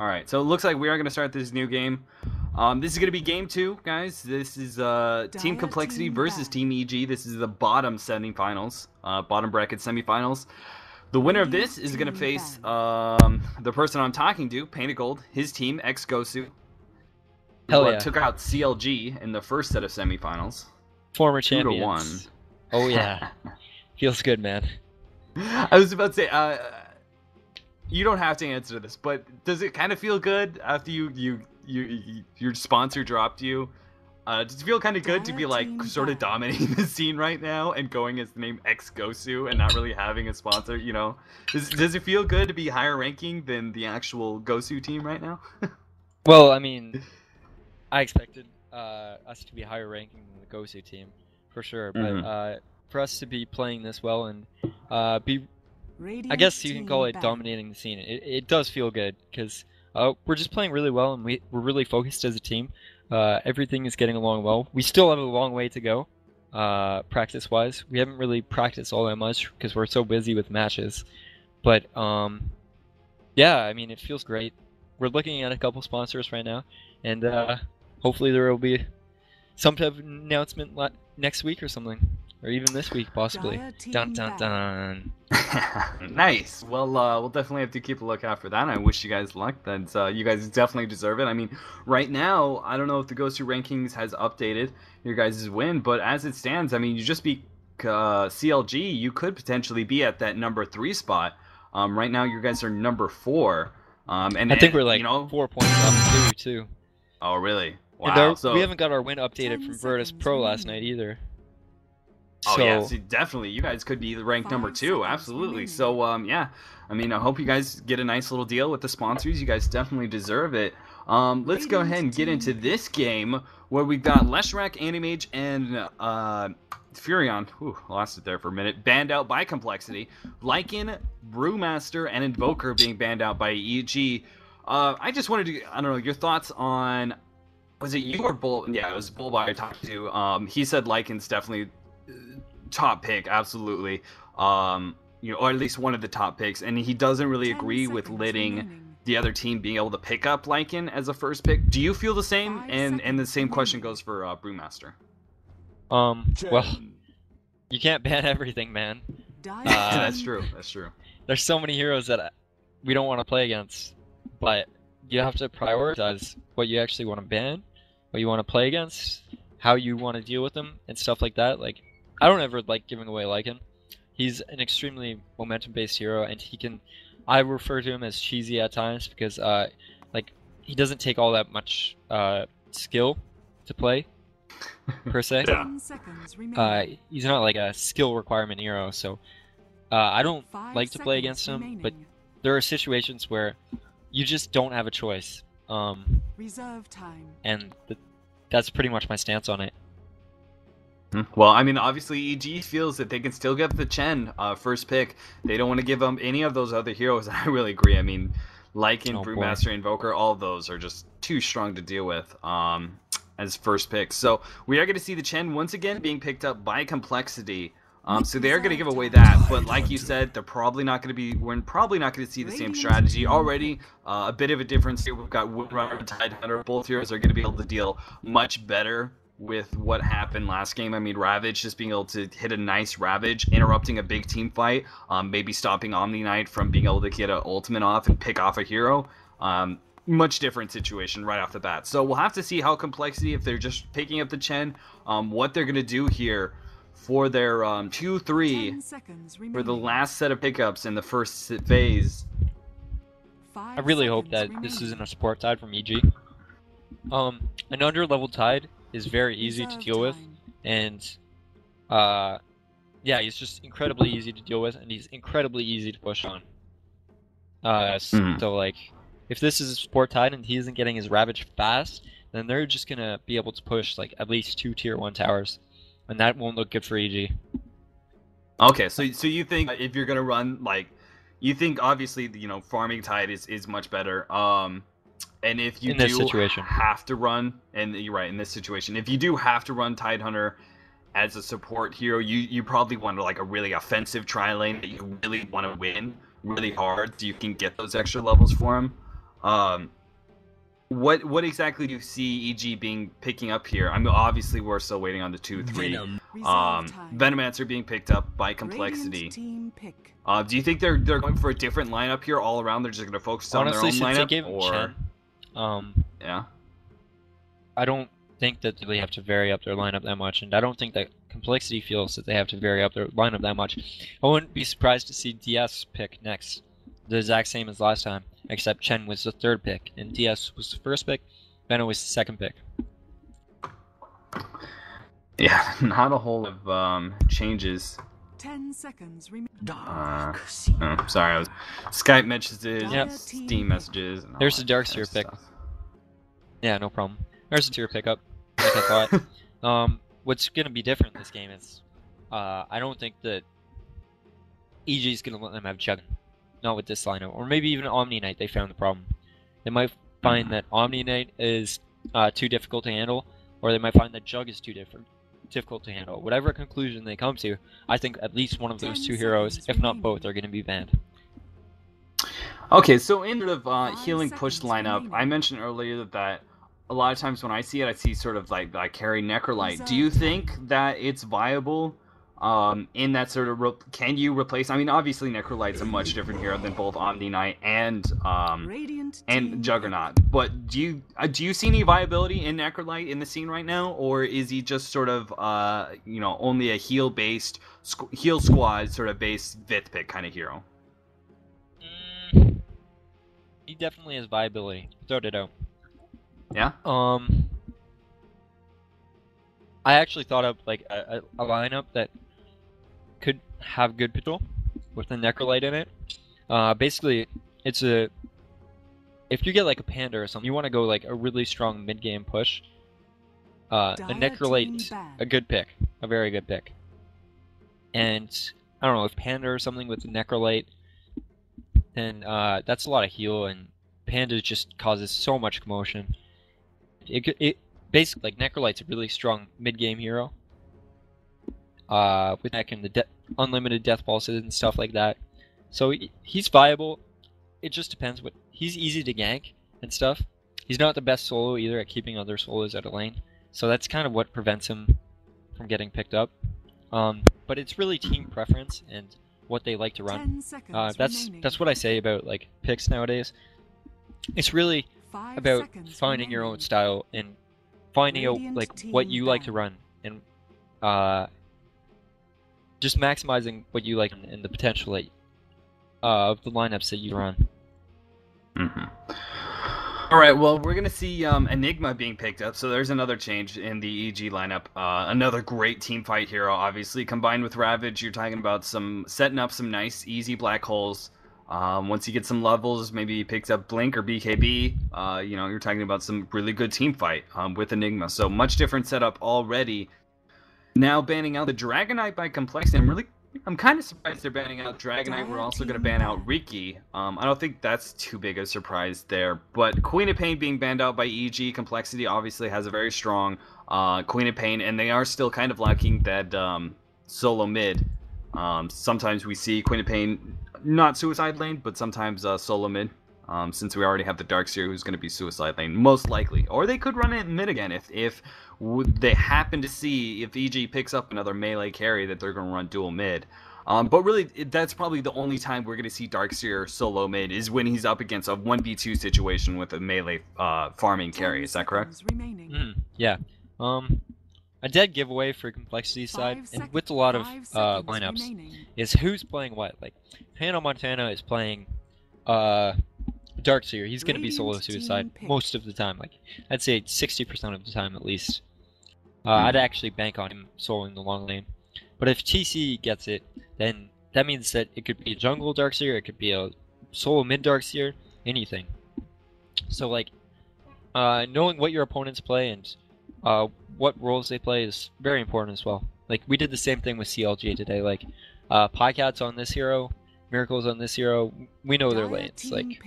All right, so it looks like we are going to start this new game. This is going to be game 2, guys. This is Team Complexity versus Team EG. This is the bottom semifinals, bottom bracket semifinals. The winner of this is going to face the person I'm talking to, Painted Gold, his team, ex-Gosu, Hell who yeah. took out CLG in the first set of semifinals. Former 2-1. Oh yeah. Feels good, man. I was about to say, you don't have to answer this, but does it kind of feel good after your sponsor dropped you? Does it feel kind of good to be like sort of dominating the scene right now and going as the name ex-Gosu and not really having a sponsor? You know, does it feel good to be higher ranking than the actual Gosu team right now? Well, I mean, I expected us to be higher ranking than the Gosu team, for sure. But for us to be playing this well and be, I guess you can call it dominating the scene, it does feel good because we're just playing really well and we're really focused as a team. Everything is getting along well. We still have a long way to go, practice-wise. We haven't really practiced all that much because we're so busy with matches. But yeah, I mean, it feels great. We're looking at a couple sponsors right now, and hopefully there will be some type of announcement next week or something, or even this week possibly. Dun dun dun. Nice. Well, we'll definitely have to keep a lookout for that. I wish you guys luck. That you guys definitely deserve it. I mean, right now, I don't know if the Ghost Rankings has updated your guys' win, but as it stands, I mean, you just beat CLG. You could potentially be at that number 3 spot. Right now, you guys are number 4. And I think we're like, you know, 4 points off too. Oh, really? Wow. So we haven't got our win updated from Virtus Pro last night either. Oh yeah, so definitely, you guys could be ranked number 2, absolutely. So yeah, I mean, I hope you guys get a nice little deal with the sponsors. You guys definitely deserve it. Let's go ahead and get into this game where we've got Leshrac, Animage, and Furion. Ooh, lost it there for a minute. Banned out by Complexity. Lycan, Brewmaster, and Invoker being banned out by EG. I just wanted to, I don't know, your thoughts on, was it you or Bull? Yeah, it was Bull I talked to. He said Lycan's definitely top pick, absolutely. You know, or at least one of the top picks, and he doesn't really agree with letting the other team being able to pick up Lycan as a first pick. Do you feel the same? And the same question goes for Brewmaster. Well, you can't ban everything, man. That's true. That's true. There's so many heroes that we don't want to play against, but you have to prioritize what you actually want to ban, what you want to play against, how you want to deal with them, and stuff like that. Like, I don't ever like giving away Lycan. He's an extremely momentum-based hero, and he can, I refer to him as cheesy at times because, like, he doesn't take all that much skill to play, per se. He's not like a skill requirement hero, so I don't like to play against him, but there are situations where you just don't have a choice. Reserve time. And that's pretty much my stance on it. Well, I mean, obviously EG feels that they can still get the Chen first pick. They don't want to give them any of those other heroes. I really agree. I mean, Lycan, Brewmaster, Invoker, all of those are just too strong to deal with as first picks. So we are going to see the Chen once again being picked up by Complexity. So they are going to give away that, but like you said, they're probably not going to be. We're probably not going to see the same strategy already. A bit of a difference here. We've got Woodrunner and Tidehunter. Both heroes are going to be able to deal much better with what happened last game. I mean, Ravage just being able to hit a nice Ravage, interrupting a big team fight, maybe stopping Omni Knight from being able to get an ultimate off and pick off a hero. Much different situation right off the bat. So we'll have to see how Complexity, if they're just picking up the Chen, what they're going to do here for their 2-3 for the last set of pickups in the first phase. I really hope that this isn't a support tide from EG. An under-level tide is very easy to deal with, and yeah, he's just incredibly easy to deal with, and he's incredibly easy to push on. So like, if this is a support tide and he isn't getting his Ravage fast, then they're just gonna be able to push like at least 2 tier 1 towers, and that won't look good for EG. Okay, so you think if you're gonna run, like, you think obviously, you know, farming tide is much better. And if you have to run, and you're right, in this situation, if you do have to run Tidehunter as a support hero, you probably want like a really offensive tri-lane that you really want to win really hard so you can get those extra levels for him. What exactly do you see EG picking up here? I mean, obviously we're still waiting on the 2-3. Venomancer being picked up by Complexity. Team pick. Do you think they're going for a different lineup here all around? They're just going to focus on their own Honestly, since lineup, they gave him Chen, yeah, I don't think that they have to vary up their lineup that much, and I don't think that Complexity feels that they have to vary up their lineup that much. I wouldn't be surprised to see DS pick next, the exact same as last time, except Chen was the third pick, and DS was the first pick, Veno was the second pick. Yeah, not a whole lot of changes. 10 seconds oh, sorry, I was Skype messages, yep. Steam messages. And there's the Darkseer pick. Yeah, no problem. There's a tier pickup, like I thought. What's gonna be different in this game is, I don't think that EG is gonna let them have Jug, not with this lineup, or maybe even Omni Knight. They found the problem. They might find that Omni Knight is too difficult to handle, or they might find that Jug is too difficult to handle. Whatever conclusion they come to, I think at least one of those two heroes, if not both, are going to be banned. Okay, so in sort of healing push lineup, I mentioned earlier that a lot of times when I see it, I see sort of like carry Necrolite. Do you think that it's viable in that sort of can you replace? I mean, obviously Necrolite's a much different hero than both Omni Knight and Juggernaut. But do you see any viability in Necrolite in the scene right now, or is he just sort of only a heal squad sort of based Vith pick kind of hero? He definitely has viability. Without a doubt. Yeah. I actually thought of like a lineup that could have good potential with the Necrolite in it. Basically, it's if you get like a Panda or something, you want to go like a really strong mid game push. A Necrolite's a good pick, a very good pick. And I don't know if Panda or something with the Necrolite, then that's a lot of heal, and Panda just causes so much commotion. It basically, like, Necrolite's a really strong mid-game hero. With that and the unlimited death pulses and stuff like that. So he's viable. It just depends he's easy to gank and stuff. He's not the best solo either at keeping other solos out of lane. So that's kind of what prevents him from getting picked up. But it's really team preference and what they like to run. That's what I say about like picks nowadays. It's really about finding your own style and finding out like what you like to run, and just maximizing what you like and the potential of the lineups that you run. All right, well, we're going to see Enigma being picked up, so there's another change in the EG lineup. Another great team fight hero, obviously. Combined with Ravage, you're talking about setting up some nice, easy black holes. Once you get some levels, maybe he picks up Blink or BKB. You're talking about some really good team fight with Enigma. So much different setup already. Now banning out the Dragonite by Complexity. I'm kind of surprised they're banning out Dragonite. We're also going to ban out Riki. I don't think that's too big a surprise there. But Queen of Pain being banned out by EG, Complexity obviously has a very strong Queen of Pain, and they are still kind of lacking that solo mid. Sometimes we see Queen of Pain not suicide lane, but sometimes solo mid. Since we already have the Darkseer who's going to be suicide lane, most likely. Or they could run it in mid again if they happen to see, if EG picks up another melee carry, that they're going to run dual mid. But really, that's probably the only time we're going to see Darkseer solo mid, is when he's up against a 1v2 situation with a melee farming carry. Is that correct? Yeah. A dead giveaway for Complexity's side, and with a lot of lineups, is who's playing what. Like, Hannah Montana is playing Darkseer. He's going to be solo suicide most of the time. Like, I'd say 60% of the time at least. I'd actually bank on him soloing the long lane. But if TC gets it, then that means that it could be a jungle Darkseer, it could be a solo mid Darkseer, anything. So, like, knowing what your opponents play and what roles they play is very important as well. Like, we did the same thing with CLG today. Like, Pycat's on this hero, Miracle's on this hero. We know their lanes. Like,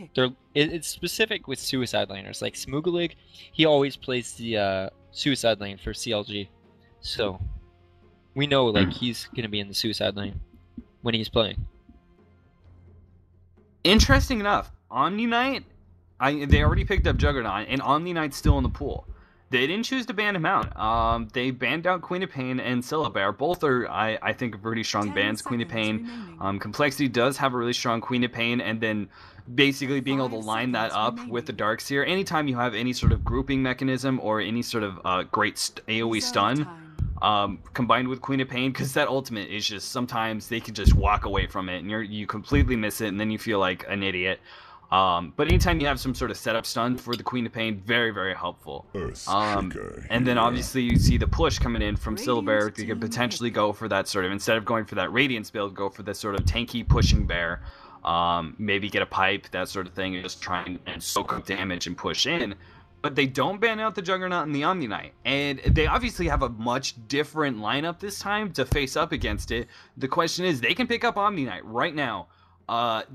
it's specific with suicide laners. Like Smooglig, he always plays the suicide lane for CLG. So we know like he's gonna be in the suicide lane when he's playing. Interesting enough, Omni Knight they already picked up Juggernaut, and Omni Knight's still in the pool. They didn't choose to ban him out. They banned out Queen of Pain and Syllabear. Both are, I think, pretty strong bans. Queen of Pain. Complexity does have a really strong Queen of Pain, and then basically being able to line that up with the Darkseer. Anytime you have any sort of grouping mechanism or any sort of great AoE stun, combined with Queen of Pain, because that ultimate is just, sometimes they can just walk away from it, and you completely miss it, and then you feel like an idiot. But anytime you have some sort of setup stun for the Queen of Pain, very, very helpful. And then obviously you see the push coming in from Syllabear. You could potentially go for that sort of, instead of going for that Radiance build, go for this sort of tanky pushing bear. Maybe get a pipe, that sort of thing, and just try and soak up damage and push in. But they don't ban out the Juggernaut and the Omni Knight. And they obviously have a much different lineup this time to face up against it. The question is, they can pick up Omni Knight right now.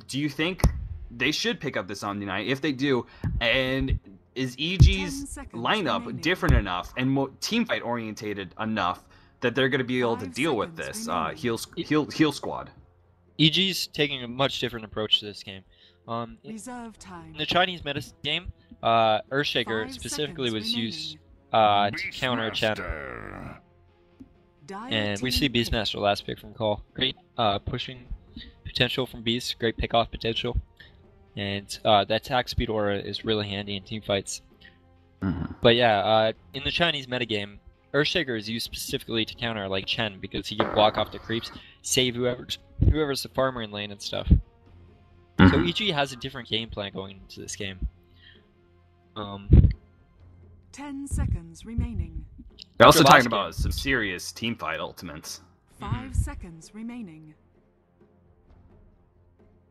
Do you think they should pick up this Omni Knight? If they do, and is EG's lineup different enough and more teamfight orientated enough that they're going to be able to deal with this heal squad? EG's taking a much different approach to this game. In the Chinese meta game, Earthshaker specifically was used to counter Chen. And we see Beastmaster last pick from coL. Great pushing potential from Beast, great pick-off potential. And the attack speed aura is really handy in teamfights. But yeah, in the Chinese metagame, Earthshaker is used specifically to counter like Chen, because he can block off the creeps, save whoever's the farmer in lane and stuff. So EG has a different game plan going into this game. 10 seconds remaining. They're also talking about some serious teamfight ultimates. 5 seconds remaining.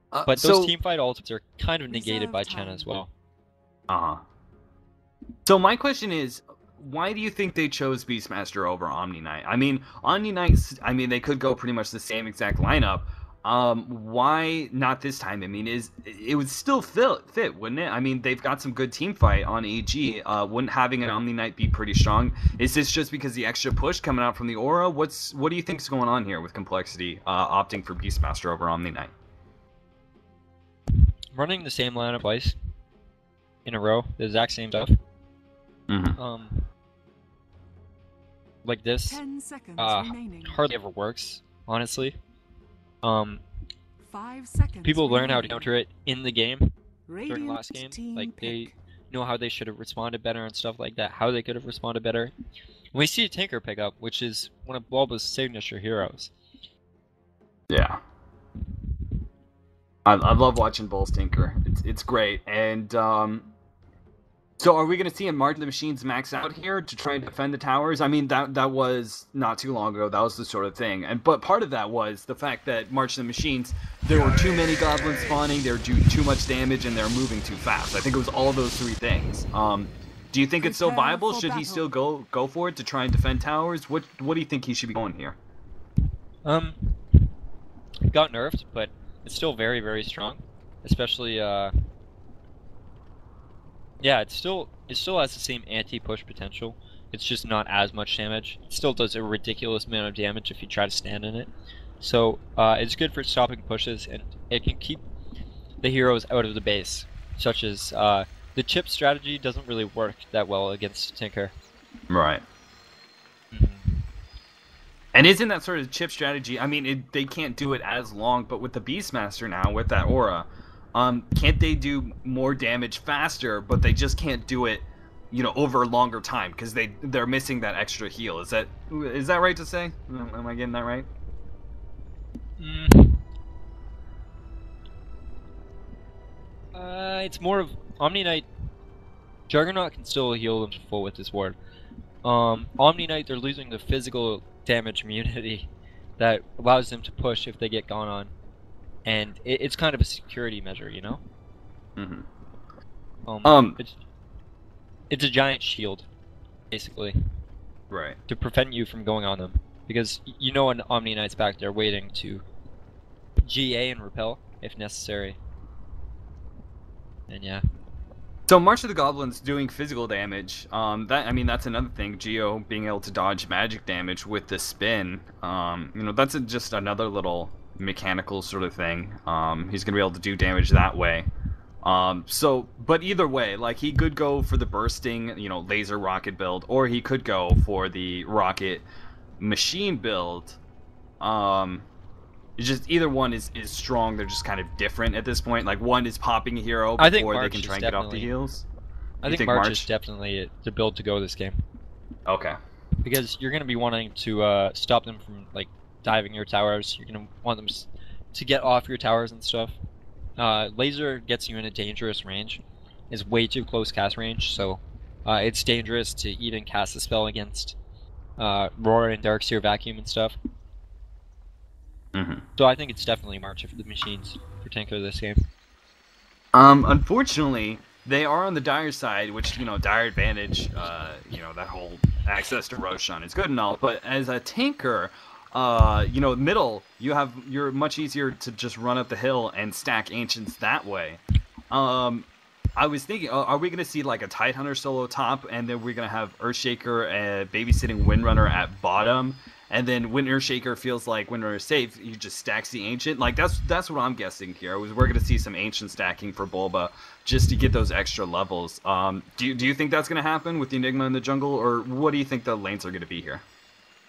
But those teamfight ultimates are kind of negated by Chen as well. So my question is, why do you think they chose Beastmaster over Omni Knight? I mean, Omni Knight, they could go pretty much the same exact lineup. Why not this time? I mean, it would still fit, wouldn't it? I mean, they've got some good team fight on AG. Wouldn't having an Omni Knight be pretty strong? Is this just because the extra push coming out from the aura? What do you think is going on here with Complexity opting for Beastmaster over Omni Knight? Running the same lineup twice in a row, the exact same stuff. Like this, 10 seconds hardly ever works, honestly. 5 seconds People learn how to counter it in the game during Radiant last game. team Like, they pick. know how they should have responded better and stuff like that, how they could have responded better. We see a Tinker pick up, which is one of Bulba's signature heroes. Yeah. I love watching Bulls Tinker. It's great. And so are we going to see a March of the Machines max out here to try and defend the towers? I mean, that was not too long ago. That was the sort of thing. But part of that was the fact that March of the Machines, there were too many goblins spawning, they were doing too much damage, and they were moving too fast. I think it was all those three things. Do you think it's still viable? Should he still go for it to try and defend towers? What do you think he should be going here? It got nerfed, but it's still very, very strong. Especially, yeah, it still has the same anti-push potential. It's just not as much damage. It still does a ridiculous amount of damage if you try to stand in it. So, it's good for stopping pushes, and it can keep the heroes out of the base. Such as, the chip strategy doesn't really work that well against Tinker. Right. And isn't that sort of chip strategy, I mean, they can't do it as long, but with the Beastmaster now, with that aura, can't they do more damage faster, but they just can't do it, over a longer time, because they're missing that extra heal. Is that right to say? Am I getting that right? It's more of Omni Knight. Juggernaut can still heal them full with his ward. Omni Knight, they're losing the physical damage immunity that allows them to push if they get gone on, and it's kind of a security measure, It's a giant shield, basically, right, to prevent you from going on them, because an Omni Knight's back there waiting to GA and repel if necessary, and yeah. So March of the Goblins doing physical damage, that's another thing. Geo being able to dodge magic damage with the spin, that's just another little mechanical sort of thing. He's gonna be able to do damage that way. But either way, like, he could go for the bursting, you know, laser rocket build, or he could go for the rocket machine build. It's just either one is strong. They're just kind of different at this point. Like, one is popping a hero before they can try and get off the heels. I think March is definitely the build to go this game. Okay. Because you're going to be wanting to stop them from, like, diving your towers. You're going to want them to get off your towers and stuff. Laser gets you in a dangerous range. It's way too close cast range, so it's dangerous to even cast a spell against Roar and Darkseer Vacuum and stuff. So I think it's definitely March for the machines for Tinker this game. Unfortunately, they are on the Dire side, which, you know, Dire advantage, you know, that whole access to Roshan is good and all, but as a tanker, you know, middle, you're much easier to just run up the hill and stack Ancients that way. I was thinking, are we going to see like a Tidehunter solo top, and then we're going to have Earthshaker babysitting Windrunner at bottom, and then when Earthshaker feels like Windrunner is safe, he just stacks the Ancient? Like, that's what I'm guessing here. We're going to see some Ancient stacking for Bulba just to get those extra levels. Do you think that's going to happen with the Enigma in the jungle, or what do you think the lanes are going to be here?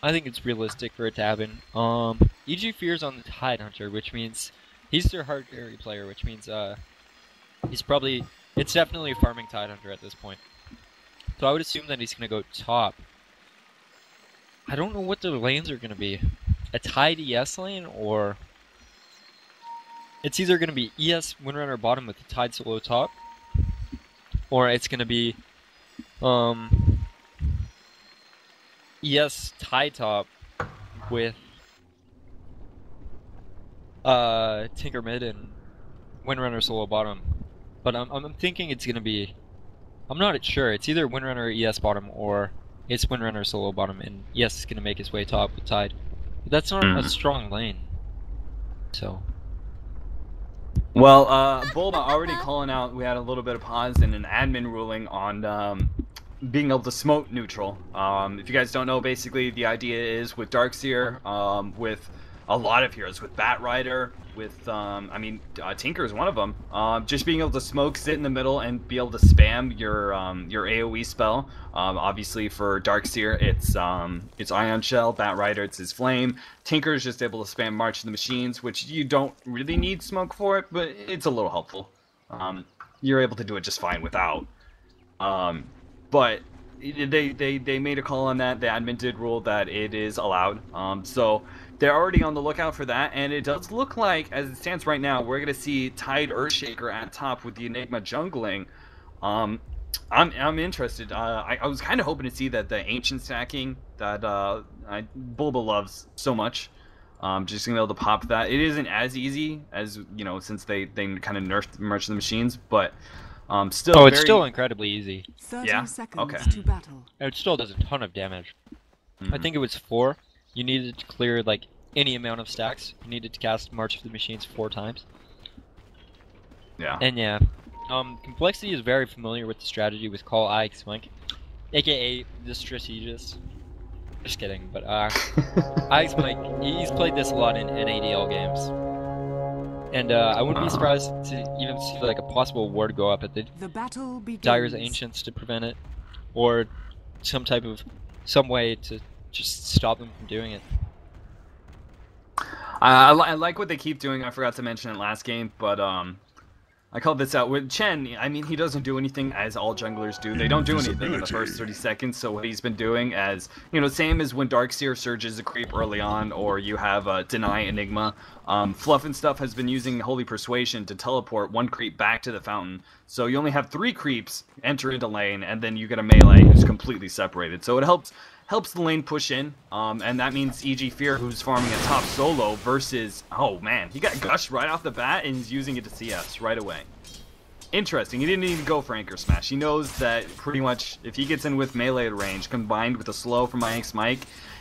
I think it's realistic for it to happen. EG Fear's on the Tidehunter, which means he's their hard carry player, which means it's definitely a farming Tidehunter at this point. So I would assume that he's going to go top. I don't know what the lanes are going to be. A Tide ES lane, or it's either going to be ES Windrunner bottom with the Tide solo top, or it's going to be ES Tide top with Tinker mid and Windrunner solo bottom. But I'm thinking it's going to be, I'm not sure, it's either Windrunner ES bottom or it's Windrunner solo bottom, and ES is going to make his way top with Tide. But that's not a strong lane. So. Well, Bulba already calling out, we had a little bit of pause in an admin ruling on being able to smoke neutral. If you guys don't know, basically the idea is with Darkseer, with a lot of heroes, with Batrider, with, Tinker is one of them, just being able to smoke, sit in the middle, and be able to spam your AoE spell. Obviously for Darkseer, it's Ion Shell, Batrider, it's his Flame. Tinker is just able to spam March of the Machines, which you don't really need smoke for it, but it's a little helpful. You're able to do it just fine without. But they made a call on that. The admin did rule that it is allowed. So they're already on the lookout for that, and it does look like, as it stands right now, we're gonna see Tide Earthshaker at top with the Enigma jungling. I'm interested. I was kind of hoping to see that the Ancient stacking that Bulba loves so much. Just gonna be able to pop that. It isn't as easy as, you know, since they kind of nerfed March of the Machines, but still. Oh, it's still incredibly easy. 30 seconds okay. to battle. It still does a ton of damage. I think it was 4. You needed to clear like any amount of stacks. You needed to cast March of the Machines 4 times. Yeah. And yeah, Complexity is very familiar with the strategy with coL Mike, aka the strategist. Just kidding, but Mike, he's played this a lot in NADL games. And I wouldn't be surprised to even see like a possible ward go up at the battle begins. Dire's Ancients to prevent it, or some way to just stop them from doing it. I like what they keep doing. I forgot to mention it last game, but I called this out with Chen. I mean, he doesn't do anything as all junglers do. They don't do anything in the first 30 seconds. So what he's been doing, as you know, same as when Darkseer surges a creep early on, or you have Deny Enigma. Fluff and stuff has been using Holy Persuasion to teleport one creep back to the fountain. So you only have 3 creeps enter into lane, and then you get a melee who's completely separated. So it helps the lane push in, and that means EG Fear, who's farming a top solo, versus, oh man, he got Gush right off the bat, and he's using it to CS right away. Interesting, he didn't even go for Anchor Smash. He knows that pretty much, if he gets in with melee range, combined with the slow from Mike,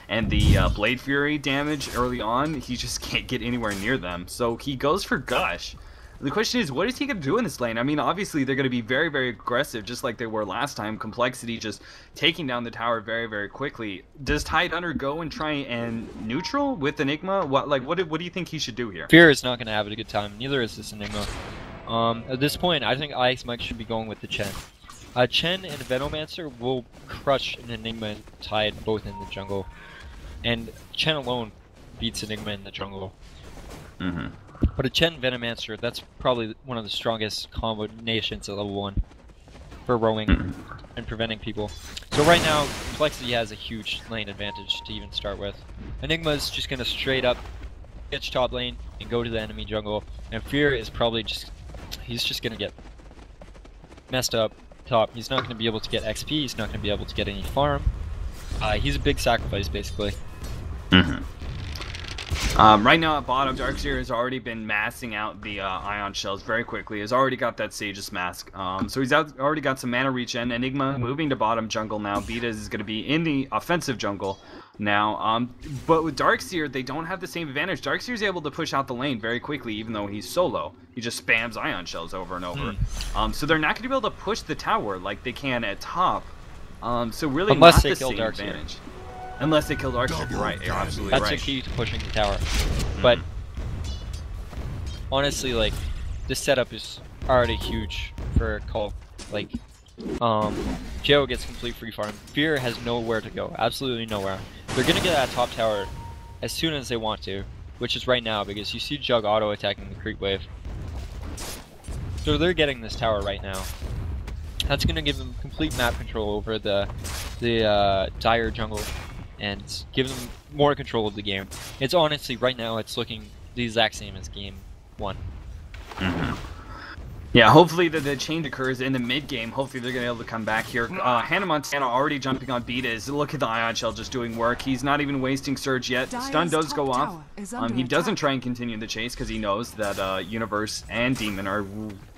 and the Blade Fury damage early on, he just can't get anywhere near them. So he goes for Gush. The question is, what is he going to do in this lane? I mean, obviously, they're going to be very, very aggressive, just like they were last time. Complexity just taking down the tower very, very quickly. Does Tidehunter go and try and neutral with Enigma? What do you think he should do here? Fear is not going to have a good time. Neither is this Enigma. At this point, I think IX Mike should be going with the Chen. Chen and Venomancer will crush an Enigma and Tide both in the jungle. And Chen alone beats Enigma in the jungle. But a Chen Venomancer, that's probably one of the strongest combinations at level 1 for rowing and preventing people. So right now, Complexity has a huge lane advantage to even start with. Enigma's just going to straight up pitch top lane and go to the enemy jungle. And Fear is probably he's just going to get messed up top. He's not going to be able to get XP, he's not going to be able to get any farm. He's a big sacrifice, basically. Right now at bottom, Darkseer has already been massing out the Ion Shells very quickly. Has already got that Sage's Mask. So he's already got some mana regen. Enigma moving to bottom jungle now. Betas is going to be in the offensive jungle now. But with Darkseer, they don't have the same advantage. Darkseer's able to push out the lane very quickly, even though he's solo. He just spams Ion Shells over and over. So they're not going to be able to push the tower like they can at top. So really unless not they the kill same Darkseer. advantage. Unless they kill Darkseer, you're right. You're absolutely That's right. the key to pushing the tower. But honestly, like, this setup is already huge for coL. Like, Jo gets complete free farm. Fear has nowhere to go. Absolutely nowhere. They're gonna get that top tower as soon as they want to, which is right now because you see Jug auto attacking the creep wave. So they're getting this tower right now. That's gonna give them complete map control over the dire jungle and give them more control of the game. It's honestly, right now, it's looking the exact same as game 1. Yeah, hopefully the change occurs in the mid game. Hopefully they're going to be able to come back here. Hannah Montana already jumping on Betas. Look at the Ion Shell just doing work. He's not even wasting Surge yet. Stun does go off. He doesn't try and continue the chase because he knows that Universe and Demon are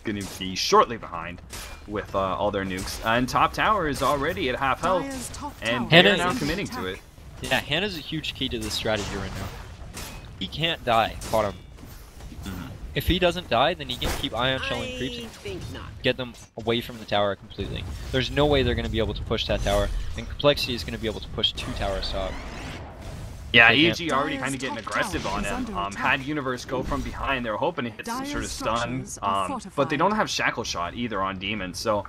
going to be shortly behind with all their nukes. And top tower is already at half health, and they're now committing to it. Yeah, Hannah's a huge key to this strategy right now. He can't die bottom. If he doesn't die, then he can keep Ion Shelling creeps and get them away from the tower completely. There's no way they're going to be able to push that tower, and Complexity is going to be able to push 2 towers top. Yeah, EG already kind of getting aggressive on him. Had Universe go from behind, they were hoping to hit some sort of stun, but they don't have Shackle Shot either on Demon, so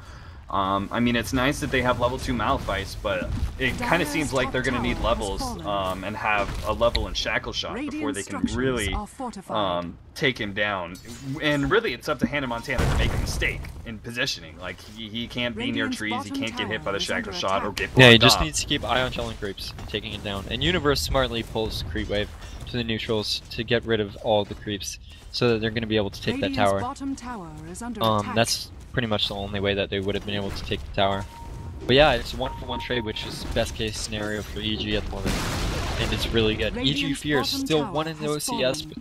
I mean, it's nice that they have level 2 Malphite, but it kind of seems like they're going to need levels and have a level in Shackle Shot before they can really take him down. And really, it's up to Hannah Montana to make a mistake in positioning. Like, he can't be near trees, he can't get hit by the Shackle Shot or get blocked Yeah, he just off. needs to keep Ion Shelling creeps, taking it down. And Universe smartly pulls Creep Wave to the neutrals to get rid of all the creeps, so that they're going to be able to take that tower. That's pretty much the only way that they would have been able to take the tower. But yeah, it's a 1-for-1 trade, which is best case scenario for EG at the moment. And it's really good. EG Fear is still 1 in the OCS, but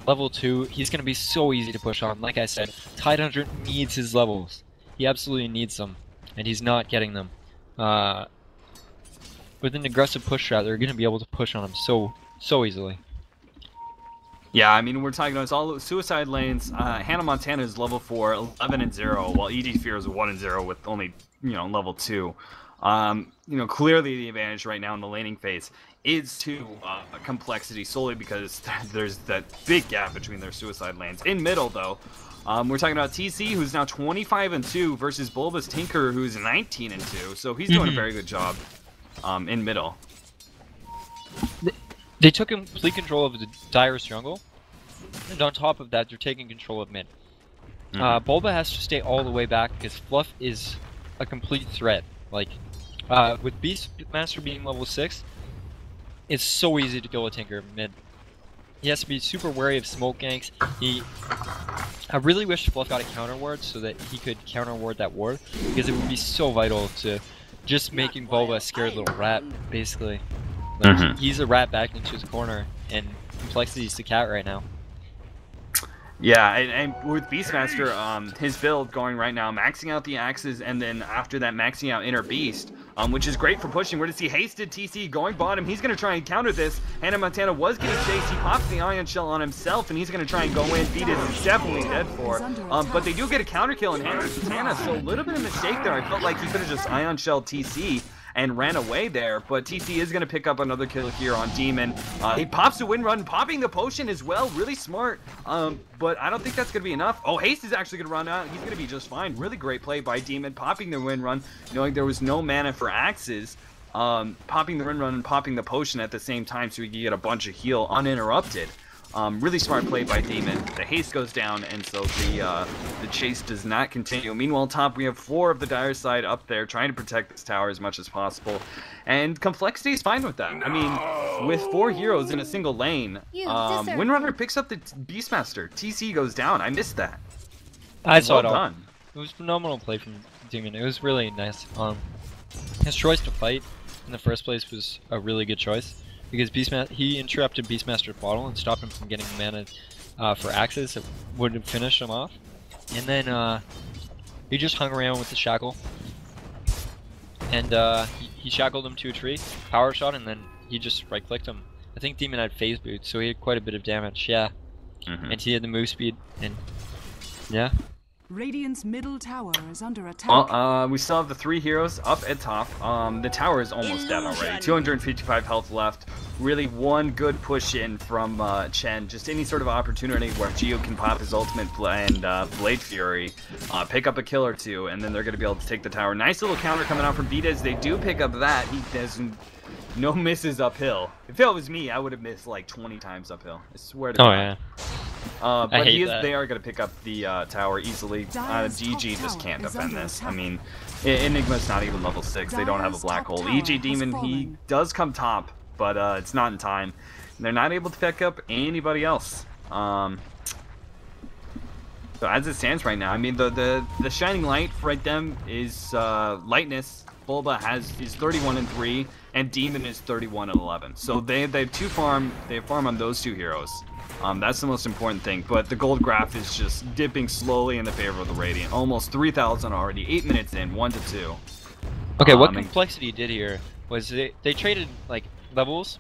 level 2, he's going to be so easy to push on. Like I said, Tidehunter needs his levels. He absolutely needs them, and he's not getting them. With an aggressive push strat, they're going to be able to push on him so easily. Yeah, I mean, we're talking about it's all suicide lanes. Hannah Montana is level 4, 11 and 0, while EG Fear is 1 and 0 with only, level 2. Clearly the advantage right now in the laning phase is to Complexity solely because there's that big gap between their suicide lanes. In middle, though, we're talking about TC, who's now 25 and 2 versus Bulbous Tinker, who's 19 and 2. So he's doing a very good job in middle. They took complete control of the Dire's jungle, and on top of that, they're taking control of mid. Bulba has to stay all the way back because Fluff is a complete threat. Like, with Beastmaster being level 6, it's so easy to kill a Tinker mid. He has to be super wary of smoke ganks. I really wish Fluff got a counter ward so that he could counter ward that ward, because it would be so vital to just making Bulba a scared little rat, basically. Like, he's a rat backed into his corner, and Complexity's the cat right now. Yeah, and with Beastmaster, his build going right now, maxing out the axes, and then after that maxing out Inner Beast, which is great for pushing. We're going to see Hasted TC going bottom. He's going to try and counter this. Hannah Montana was getting chased. He pops the Ion Shell on himself, and he's going to try and go in. Beat is definitely dead for. But they do get a counter kill in Hannah Montana, so a little bit of mistake there. I felt like he could have just Ion Shell TC and ran away there, but TC is going to pick up another kill here on Demon. He pops the wind run, popping the potion as well, really smart, but I don't think that's going to be enough. Oh, Haste is actually going to run out. He's going to be just fine. Really great play by Demon, popping the wind run, knowing there was no mana for axes. Popping the wind run and popping the potion at the same time so he can get a bunch of heal uninterrupted. Really smart play by Demon. The haste goes down, and so the chase does not continue. Meanwhile, top, we have 4 of the Dire side up there trying to protect this tower as much as possible. And Complexity is fine with that. I mean, with 4 heroes in a single lane, Windrunner picks up the Beastmaster. TC goes down. I missed that. I saw it all. Done. It was phenomenal play from Demon. It was really nice. His choice to fight in the first place was a really good choice. Because he interrupted Beastmaster's bottle and stopped him from getting mana for axes that would have finished him off. And then he just hung around with the shackle. And he shackled him to a tree, power shot, and then he just right-clicked him. I think Demon had phase boot, so he had quite a bit of damage, yeah. And he had the move speed, and yeah. Radiant's middle tower is under attack. Well, we still have the 3 heroes up at top. The tower is almost dead already. 255 health left. Really one good push in from Chen. Just any sort of opportunity where Geo can pop his ultimate and Blade Fury, pick up a kill or 2, and then they're going to be able to take the tower. Nice little counter coming out from Vitas. They do pick up that. He doesn't. No misses uphill. If it was me, I would have missed like 20 times uphill. I swear to God. Yeah. But they are going to pick up the tower easily. GG just can't defend this. I mean, Enigma's not even level 6. They don't have a black hole. EG Demon, he does come top, but it's not in time. They're not able to pick up anybody else. So as it stands right now, I mean, the shining light for them is Lightness. Bulba is 31-3, and Demon is 31-11. So they have 2 farm. They have farm on those 2 heroes. That's the most important thing. But the gold graph is just dipping slowly in the favor of the Radiant. Almost 3,000 already. 8 minutes in, 1-2. Okay, what Complexity did here was they traded like levels.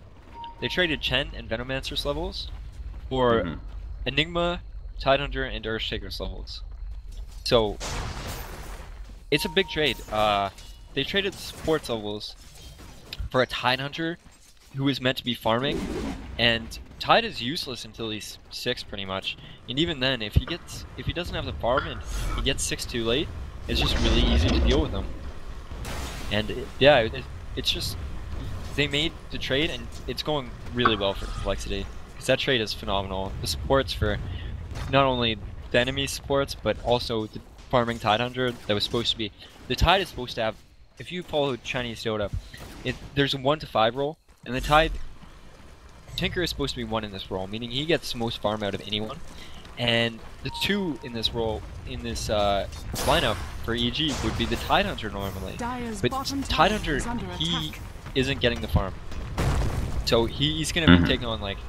They traded Chen and Venomancer's levels for Enigma, Tidehunter, and Earthshaker's levels. So it's a big trade. They traded the supports levels for a Tidehunter who is meant to be farming, and Tide is useless until he's 6 pretty much. And even then, if he doesn't have the farm and he gets 6 too late, it's just really easy to deal with him. And it's just they made the trade, and it's going really well for Complexity because that trade is phenomenal. The supports for not only the enemy supports but also the farming Tidehunter that was supposed to be. The Tide is supposed to have. If you follow Chinese Dota, there's a 1-to-5 roll, and the Tide Tinker is supposed to be 1 in this role, meaning he gets the most farm out of anyone. And the 2 in this role, in this lineup for EG would be the Tidehunter normally. But Tidehunter, he isn't getting the farm. So he's going to be taking on like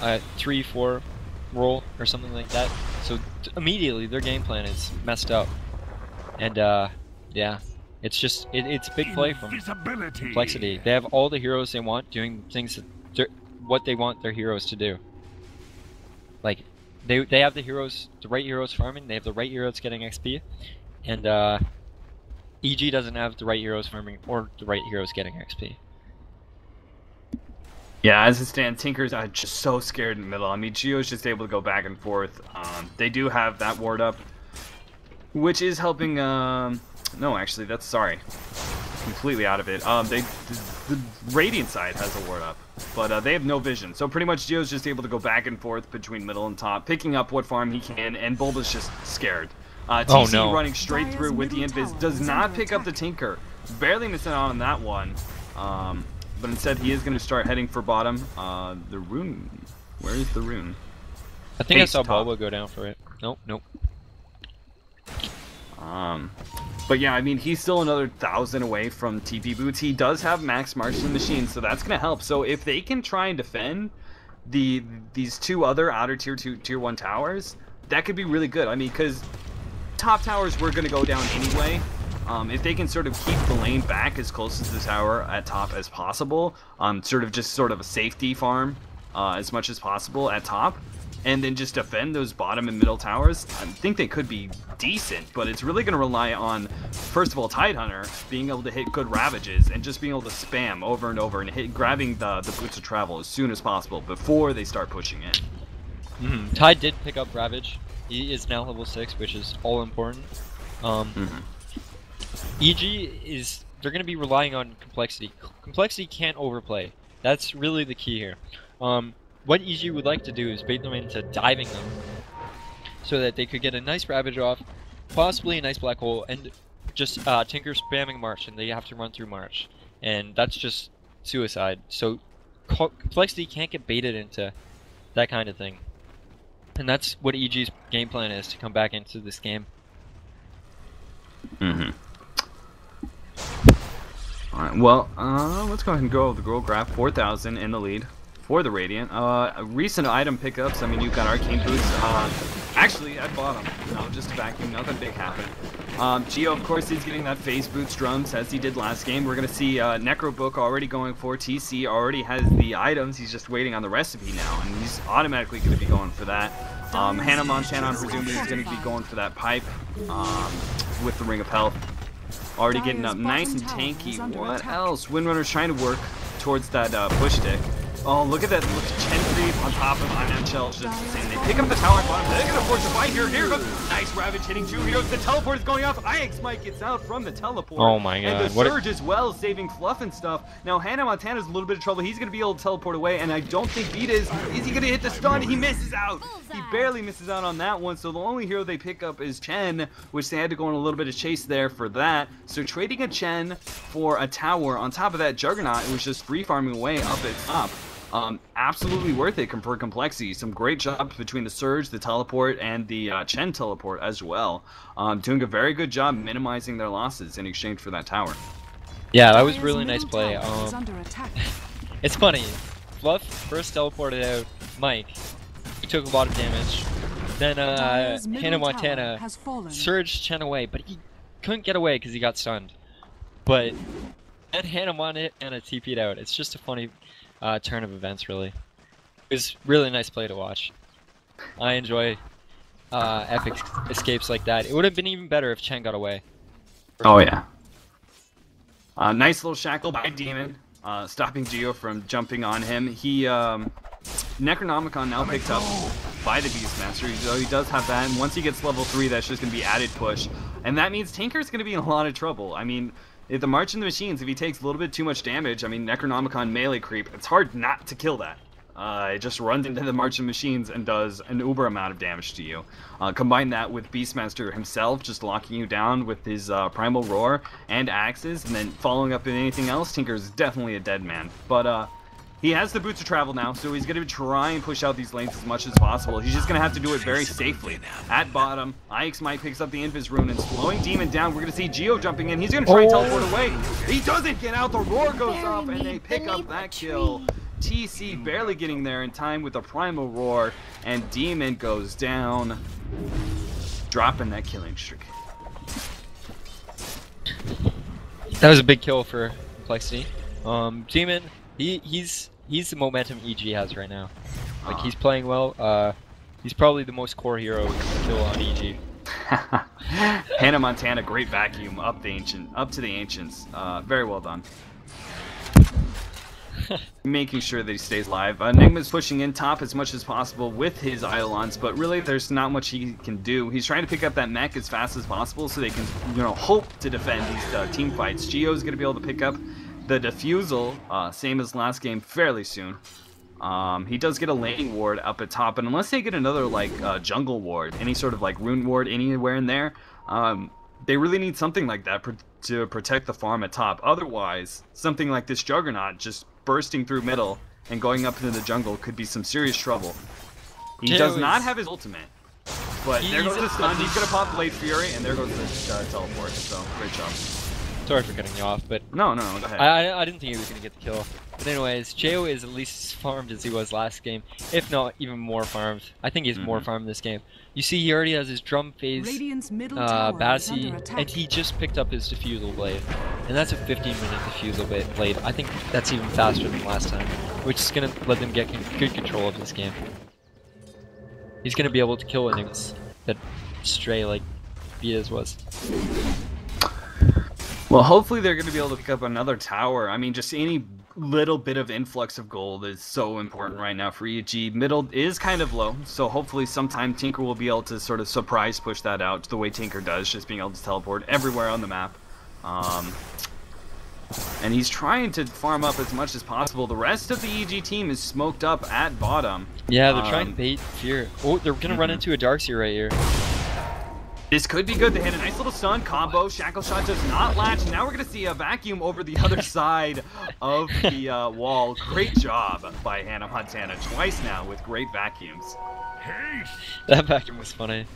a 3-4 roll or something like that. So immediately their game plan is messed up. And yeah. It's just, it's a big play from Complexity. They have all the heroes they want doing things that what they want their heroes to do. Like, they have the heroes, the right heroes farming, they have the right heroes getting XP, and EG doesn't have the right heroes farming or the right heroes getting XP. Yeah, as it stands, Tinker's just so scared in the middle. I mean, Geo's just able to go back and forth. They do have that ward up, which is helping... No, actually, that's sorry. Completely out of it. The Radiant side has a ward up, but they have no vision. So pretty much Geo's just able to go back and forth between middle and top, picking up what farm he can, and Bulba's just scared. TC running straight through with the invis, does not pick up the Tinker. Barely missing out on that one. But instead he is going to start heading for bottom. The rune. Where is the rune? I think I saw Bulba go down for it. Nope. But yeah, I mean, he's still another 1,000 away from TP boots. He does have max marksman machines, so that's going to help. So if they can try and defend these 2 other outer tier 2, tier 1 towers, that could be really good. I mean, because top towers were going to go down anyway. If they can sort of keep the lane back as close to the tower at top as possible, sort of a safety farm as much as possible at top, and then just defend those bottom and middle towers, I think they could be decent, but it's really going to rely on, first of all, Tidehunter being able to hit good Ravages and just being able to spam over and over and grabbing the Boots of Travel as soon as possible before they start pushing in. Tide did pick up Ravage. He is now level 6, which is all important. EG is, they're going to be relying on Complexity. Complexity can't overplay. That's really the key here. What EG would like to do is bait them into diving them so that they could get a nice Ravage off, possibly a nice Black Hole, and just Tinker spamming March, and they have to run through March. And that's just suicide. So Complexity can't get baited into that kind of thing. And that's what EG's game plan is, to come back into this game. Alright, well, let's go ahead and go over the Girl Graph. 4,000 in the lead for the Radiant. Recent item pickups, I mean, you've got Arcane Boots, actually at bottom, just a vacuum, nothing big happened. Geo, of course, he's getting that Phase Boots drums as he did last game. We're going to see Necro Book already going for TC, already has the items, he's just waiting on the recipe now, and he's automatically going to be going for that. Hannah Montana, presumably, is going to be going for that pipe with the Ring of Health. Already getting up nice and tanky. What else? Windrunner's trying to work towards that push stick. Oh, look at that. Look, Chen creep on top of Iron Shell. It's just insane. They pick up the tower at bottom. They're going to force a fight here. Here goes. Nice Ravage hitting 2 heroes. The teleport is going off. IX Mike gets out from the teleport. Oh my god. And the Surge as well, saving Fluff and stuff. Now, Hannah Montana's a little bit of trouble. He's going to be able to teleport away, and I don't think Beat is he going to hit the stun? He misses out. He barely misses out on that one, so the only hero they pick up is Chen, which they had to go on a little bit of chase there for that. So trading a Chen for a tower on top of that Juggernaut, it was just free farming away up at top. Absolutely worth it for Complexity. Some great jobs between the Surge, the teleport, and the Chen teleport as well. Doing a very good job minimizing their losses in exchange for that tower. Yeah, that was really nice play. It's funny. Fluff first teleported out Mike. He took a lot of damage. Then Hannah Montana surged Chen away, but he couldn't get away because he got stunned. But then Hannah Montana TP'd out. It's just a funny turn of events, really. It was really nice play to watch. I enjoy epic escapes like that. It would have been even better if Chen got away. Oh yeah. Nice little shackle by Demon, stopping Geo from jumping on him. He Necronomicon now picked up by the Beastmaster, so he does have that, and once he gets level 3, that's just going to be added push. And that means Tinker's going to be in a lot of trouble. I mean, if the March in the Machines, if he takes a little bit too much damage, I mean, Necronomicon melee creep, it's hard not to kill that. It just runs into the March of Machines and does an uber amount of damage to you. Combine that with Beastmaster himself just locking you down with his Primal Roar and axes, and then following up with anything else, Tinker's definitely a dead man. But he has the Boots of Travel now, so he's going to try and push out these lanes as much as possible. He's just going to have to do it very safely. At bottom, IX Mike picks up the Invis Rune and slowing Demon down. We're going to see Geo jumping in. He's going to try and teleport away. He doesn't get out. The Roar goes off, and they pick up that kill. TC barely getting there in time with a Primal Roar, and Demon goes down, dropping that killing streak. That was a big kill for Complexity. Demon, he's the momentum EG has right now. Like, he's playing well. He's probably the most core hero to kill on EG. Hannah Montana, great vacuum up to the Ancients. Very well done. Making sure that he stays alive. Enigma's pushing in top as much as possible with his Eidolons, but really there's not much he can do. He's trying to pick up that mech as fast as possible so they can, hope to defend these team fights. Geo's going to be able to pick up the Diffusal, same as last game, fairly soon. He does get a laning ward up at top, and unless they get another, jungle ward, any sort of, rune ward anywhere in there, they really need something like that to protect the farm at top. Otherwise, something like this Juggernaut just bursting through middle and going up into the jungle could be some serious trouble. He does not have his ultimate, but there goes the stun. He's going to pop Blade Fury, and there goes the teleport, so great job. Sorry for cutting you off, but no, go ahead. I didn't think he was going to get the kill. But anyways, Jo is at least as farmed as he was last game, if not even more farmed. I think he's more farmed this game. You see, he already has his drum phase, Bassi, and he just picked up his Diffusal Blade. And that's a 15-minute Diffusal Blade. I think that's even faster than last time, which is going to let them get good control of this game. he's gonna be able to kill Enigmas that stray like Vias was. Well, hopefully they're going to be able to pick up another tower. I mean, just any little bit of influx of gold is so important right now for EG. Middle is kind of low, so hopefully sometime Tinker will be able to sort of surprise push that out the way Tinker does, just being able to teleport everywhere on the map. And he's trying to farm up as much as possible. The rest of the EG team is smoked up at bottom. Yeah, they're trying to bait Fear. Oh, they're going to run into a Darkseer right here. This could be good. They hit a nice little stun combo. Shackle Shot does not latch. Now we're going to see a vacuum over the other side of the wall. Great job by Hannah Montana. Twice now with great vacuums. That vacuum was funny.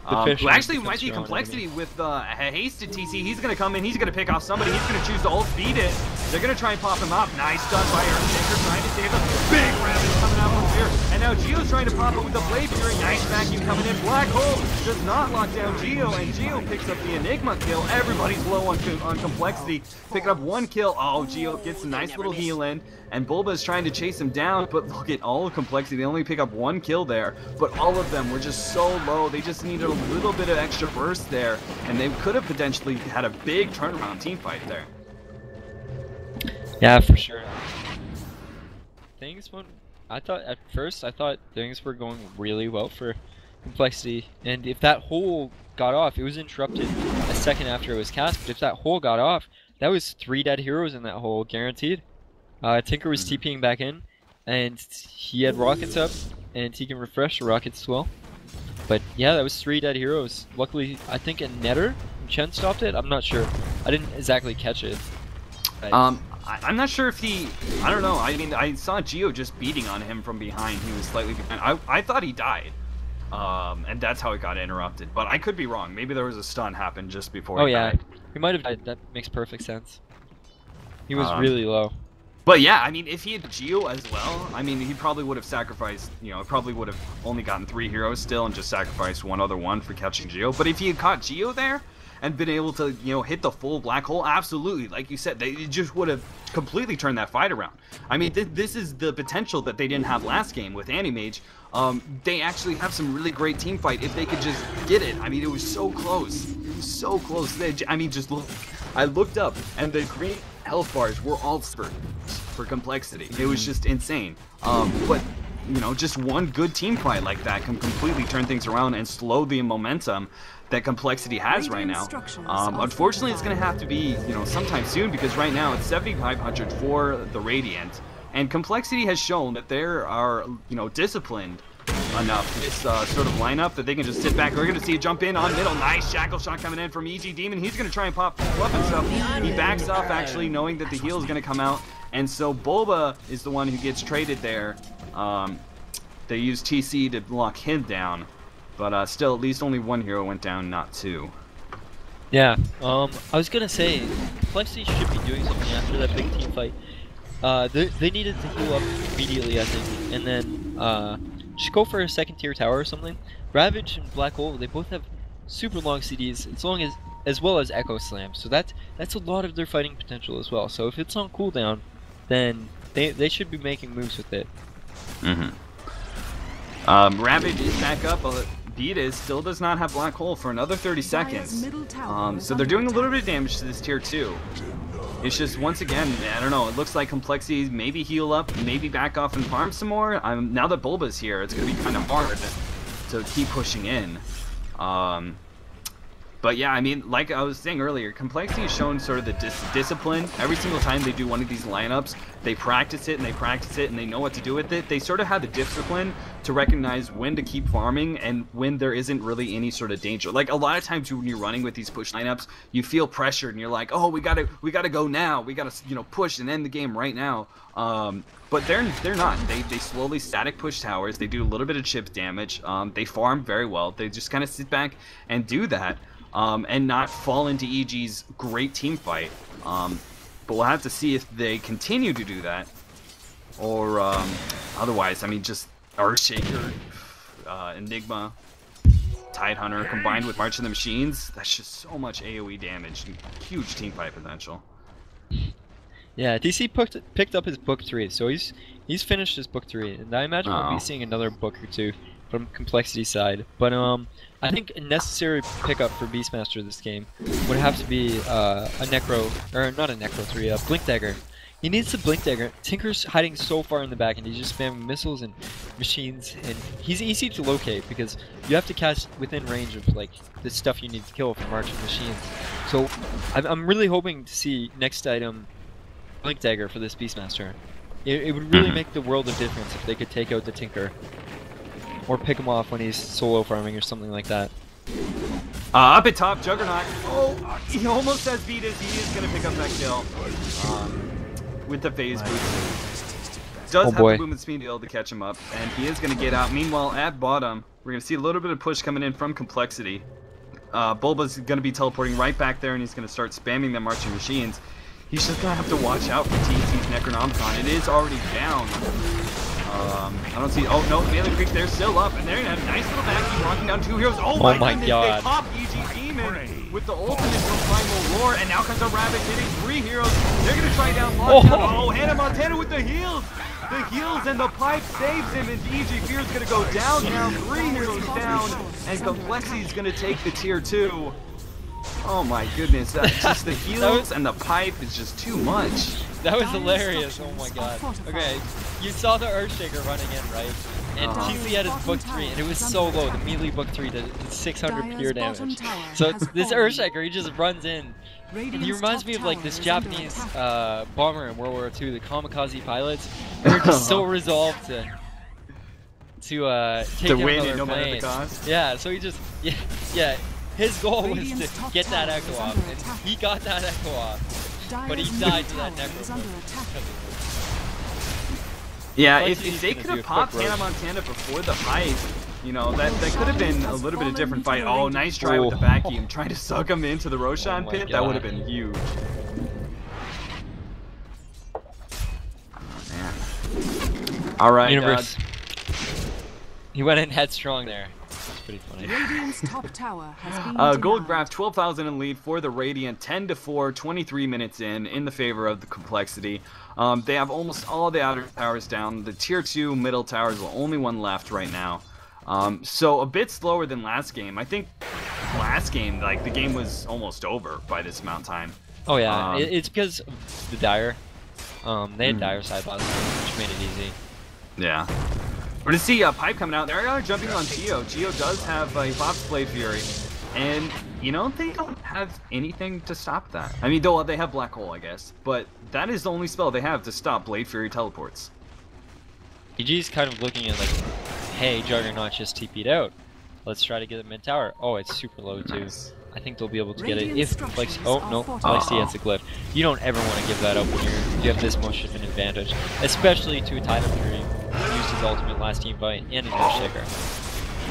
Actually, might be Complexity with hasted TC. He's going to come in. He's going to pick off somebody. He's going to choose to ult beat it. They're going to try and pop him up. Nice stun by Earthshaker trying to save him. Big Ravage coming out from here. And now Geo's trying to pop it with the Blade Fury. Nice vacuum coming in. Black Hole does not lock down Geo, and Geo picks up the Enigma kill. Everybody's low on Complexity. Picking up one kill. Oh, Geo gets a nice little heal in. And Bulba is trying to chase him down, but look at all of Complexity. They only pick up one kill there, but all of them were just so low. They just needed a little bit of extra burst there, and they could have potentially had a big turnaround team fight there. Yeah, for sure. Things went... At first I thought things were going really well for Complexity, and if that hole got off, it was interrupted a second after it was cast, but if that hole got off, that was 3 dead heroes in that hole, guaranteed. Tinker was TPing back in, and he had rockets up, and he can refresh the rockets as well. But yeah, that was 3 dead heroes. Luckily, I think a netter, Chen stopped it? I'm not sure. I didn't exactly catch it. I'm not sure if he... I don't know. I mean, I saw Geo just beating on him from behind. He was slightly behind. I thought he died. And that's how it got interrupted. But I could be wrong. Maybe there was a stun happen just before he died. He might have died. That makes perfect sense. He was really low. But yeah, I mean, if he had Geo as well, I mean, he probably would have sacrificed, you know, probably would have only gotten 3 heroes still and just sacrificed one other one for catching Geo. But if he had caught Geo there and been able to, you know, hit the full black hole, absolutely, like you said, they just would have completely turned that fight around. I mean, this is the potential that they didn't have last game with Animage. They actually have some really great team fight if they could just get it. I mean, it was so close. It was so close. I mean, just look. I looked up, and the green health bars were all for Complexity. It was just insane. But you know, just one good team fight like that can completely turn things around and slow the momentum that Complexity has right now. Unfortunately, it's going to have to be, you know, sometime soon, because right now it's 7,500 for the Radiant, and Complexity has shown that they are, you know, disciplined enough this sort of lineup that they can just sit back. We're going to see a jump in on middle. Nice shackle shot coming in from EG Demon. He's going to try and pop up himself. He backs off, actually, knowing that the heal is going to come out. And so Bulba is the one who gets traded there. They use TC to lock him down. But still, at least only 1 hero went down, not 2. Yeah, I was going to say, Complexity should be doing something after that big team fight. They needed to heal up immediately, I think. And then just go for a 2nd tier tower or something. Ravage and Black Hole, they both have super long CDs, as well as Echo Slam. So that's a lot of their fighting potential as well. So if it's on cooldown, then they should be making moves with it. Ravage is back up. Beat still does not have Black Hole for another 30 seconds. So they're doing a little bit of damage to this tier 2. It's just, once again, I don't know, it looks like Complexity maybe heal up, maybe back off and farm some more. Now that Bulba's here, it's going to be kind of hard to keep pushing in. But yeah, I mean, like I was saying earlier, Complexity has shown sort of the discipline. Every single time they do one of these lineups, they practice it and they practice it and they know what to do with it. They sort of have the discipline to recognize when to keep farming and when there isn't really any sort of danger. Like, a lot of times when you're running with these push lineups, you feel pressured and you're like, oh, we gotta go now. We gotta, you know, push and end the game right now. But they're not. They slowly static push towers. They do a little bit of chip damage. They farm very well. They just kind of sit back and do that. And not fall into EG's great team fight. But we'll have to see if they continue to do that, or otherwise, I mean, just Earthshaker, Enigma, Tidehunter combined with March of the Machines, that's just so much AoE damage and huge team fight potential. Yeah, DC picked up his book 3, so he's finished his book 3, and I imagine we'll be seeing another book or 2 from complexity side. But I think a necessary pickup for Beastmaster this game would have to be a Necro, or not a Necro 3, a Blink Dagger. He needs to Blink Dagger. Tinker's hiding so far in the back and he's just spamming missiles and machines, and he's easy to locate because you have to cast within range of like the stuff you need to kill from marching machines. So I'm really hoping to see next item Blink Dagger for this Beastmaster. It would really make the world of difference if they could take out the Tinker. Or pick him off when he's solo farming or something like that. Up at top, Juggernaut. Oh, he almost has beat it. He is going to pick up that kill. With the phase boost. Does have the movement speed to be able to catch him up. And he is going to get out. Meanwhile, at bottom, we're going to see a little bit of push coming in from Complexity. Bulba's going to be teleporting right back there, and he's going to start spamming the marching machines. He's just going to have to watch out for TC's Necronomicon. It is already down. I don't see. Oh no, Melee Creek, they're still up, and they're in a nice little vacuum, knocking down 2 heroes. Oh my goodness, God. They pop EG Demon with the ultimate from Primal Roar, and now comes a Rabbit hitting 3 heroes. They're gonna try down Lockdown. Oh, Hannah Montana with the heals. The heals and the pipe saves him, and EG Fear's gonna go down now. 3 heroes down, and Complexity's gonna take the tier 2. Oh my goodness, just the heals and the pipe is just too much. That was hilarious, oh my god. Okay, you saw the Earthshaker running in, right? And TC had his book 3, and it was so low, the melee book 3 to 600 pure damage. So this Earthshaker, he just runs in. And he reminds me of like this Japanese bomber in World War II, the kamikaze pilots. They're just so resolved to take down win another no matter plane. the cost. Yeah, so he just, yeah. His goal was to get that Echo off, and he got that Echo off, but he died to that Necro. Yeah, if they could have popped Hannah Montana before the pipe, you know, that could have been a little bit of different fight. Oh, nice try with the vacuum, trying to suck him into the Roshan pit. That would have been huge. Oh, man. All right, Universe. He went in headstrong there. Pretty funny. Radiant's top tower has been Gold Graph 12,000 in lead for the Radiant, 10-4, 23 minutes in the favor of the Complexity. They have almost all the outer towers down. The tier 2 middle tower is the only one left right now. So a bit slower than last game. I think last game, like, the game was almost over by this amount of time. Oh yeah, it's because of the Dire. They had Dire side last time, which made it easy. Yeah. We're going to see a pipe coming out. They're jumping on Geo. Geo does have a Bob's Blade Fury. And, you know, they don't have anything to stop that. I mean, though they have Black Hole, I guess. But that is the only spell they have to stop Blade Fury teleports. EG's kind of looking at like, hey, Juggernaut just TP'd out. Let's try to get the mid tower. Oh, it's super low too. Nice. I think they'll be able to get it if Flex. Oh no, Flexi has a glyph. You don't ever want to give that up when you have this much of an advantage, especially to a Titan Fury who used his ultimate last team fight and an Earthshaker.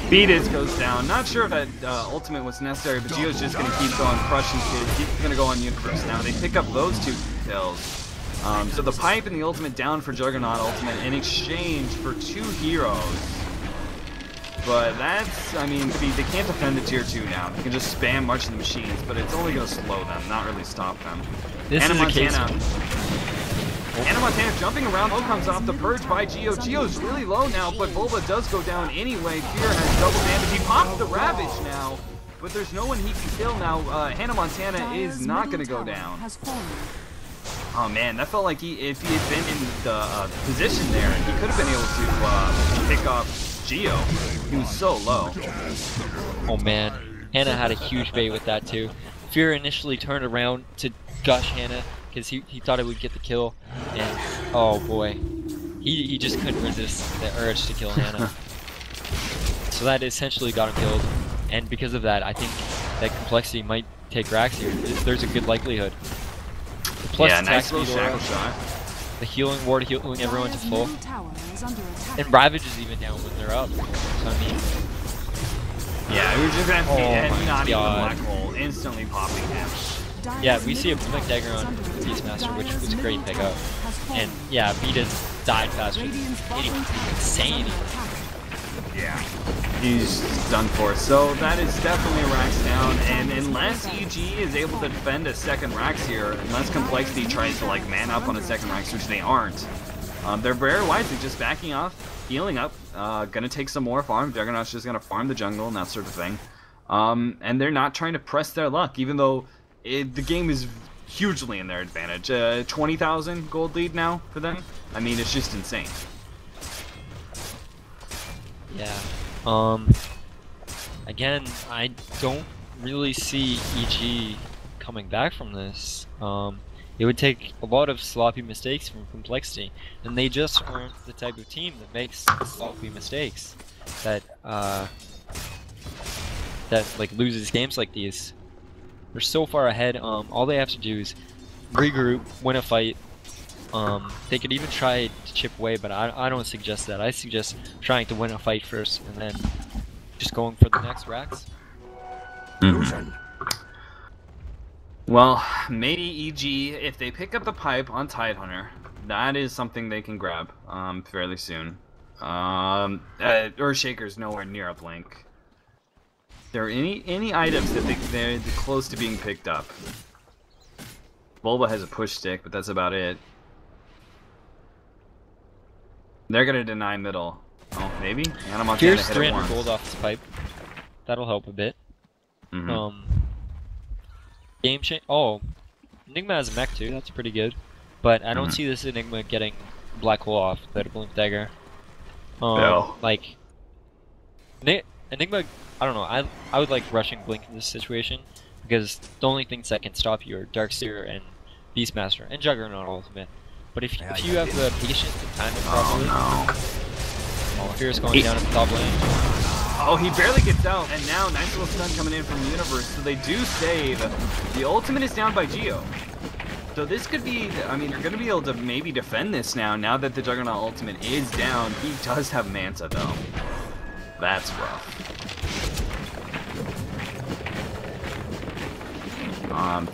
Beatus goes down. Not sure if that ultimate was necessary, but Geo's just going to keep going, crushing kids. He's going to go on Universe now. They pick up those 2 kills. So the pipe and the ultimate down for Juggernaut ultimate in exchange for 2 heroes. But that's, I mean, they can't defend the tier 2 now. They can just spam marching the machines, but it's only going to slow them, not really stop them. This is a case. Hannah Montana jumping around. Oh, comes off the purge by Geo. Geo's really low now, but Bulba does go down anyway. Fear has double damage. He pops the Ravage now, but there's no one he can kill now. Hannah Montana is not going to go down. Oh man, that felt like if he had been in the position there, he could have been able to pick off Geo. He was so low. Oh man, Hannah had a huge bait with that too. Fear initially turned around to gush Hannah because he thought it would get the kill, and oh boy, he just couldn't resist the urge to kill Hannah. So that essentially got him killed, and because of that, I think that Complexity might take Rax here. There's a good likelihood. The plus yeah, nice little shackle shot. The healing ward healing everyone to full. And Ravage is even down when they're up. So I mean, yeah, we were just gonna have to not even the Black Hole, instantly popping him. Yeah, we see a Blink Dagger on Beastmaster, which was a great pickup. And yeah, Beatus died faster than anyone. Insane. Yeah, he's done for. So that is definitely a Rax down, and unless EG is able to defend a second Rax here, unless Complexity tries to like man up on a second Rax, which they aren't, They're very wisely just backing off, healing up, gonna take some more farm. Juggernaut's just gonna farm the jungle and that sort of thing. And they're not trying to press their luck, even though the game is hugely in their advantage. 20,000 gold lead now for them. I mean, it's just insane. Yeah. Again, I don't really see EG coming back from this. It would take a lot of sloppy mistakes from Complexity, and they just aren't the type of team that makes sloppy mistakes. That like loses games like these. They're so far ahead. All they have to do is regroup, win a fight. They could even try to chip away, but I don't suggest that. I suggest trying to win a fight first, and then just going for the next racks. Well, maybe EG, if they pick up the pipe on Tidehunter, that is something they can grab fairly soon. Earthshaker's nowhere near a blink. There are any items that they're close to being picked up. Volva has a push stick, but that's about it. They're gonna deny middle. Oh, maybe? Hannah Montana Here's hit 300 it gold once. off this pipe. That'll help a bit. Game change. Oh, Enigma has a mech too. That's pretty good. But I don't see this Enigma getting black hole off without a blink dagger. No. Like Enigma. I don't know. I would like rushing blink in this situation because the only things that can stop you are Darkseer and Beastmaster and Juggernaut ultimate. But if you have the patience and time to properly, oh, Fear's going down at the top lane. Oh, he barely gets out, and now nice little stun coming in from Universe, so they do save. The ultimate is down by Geo. So this could be, I mean, they're going to be able to maybe defend this now that the Juggernaut ultimate is down. He does have Manta, though. That's rough.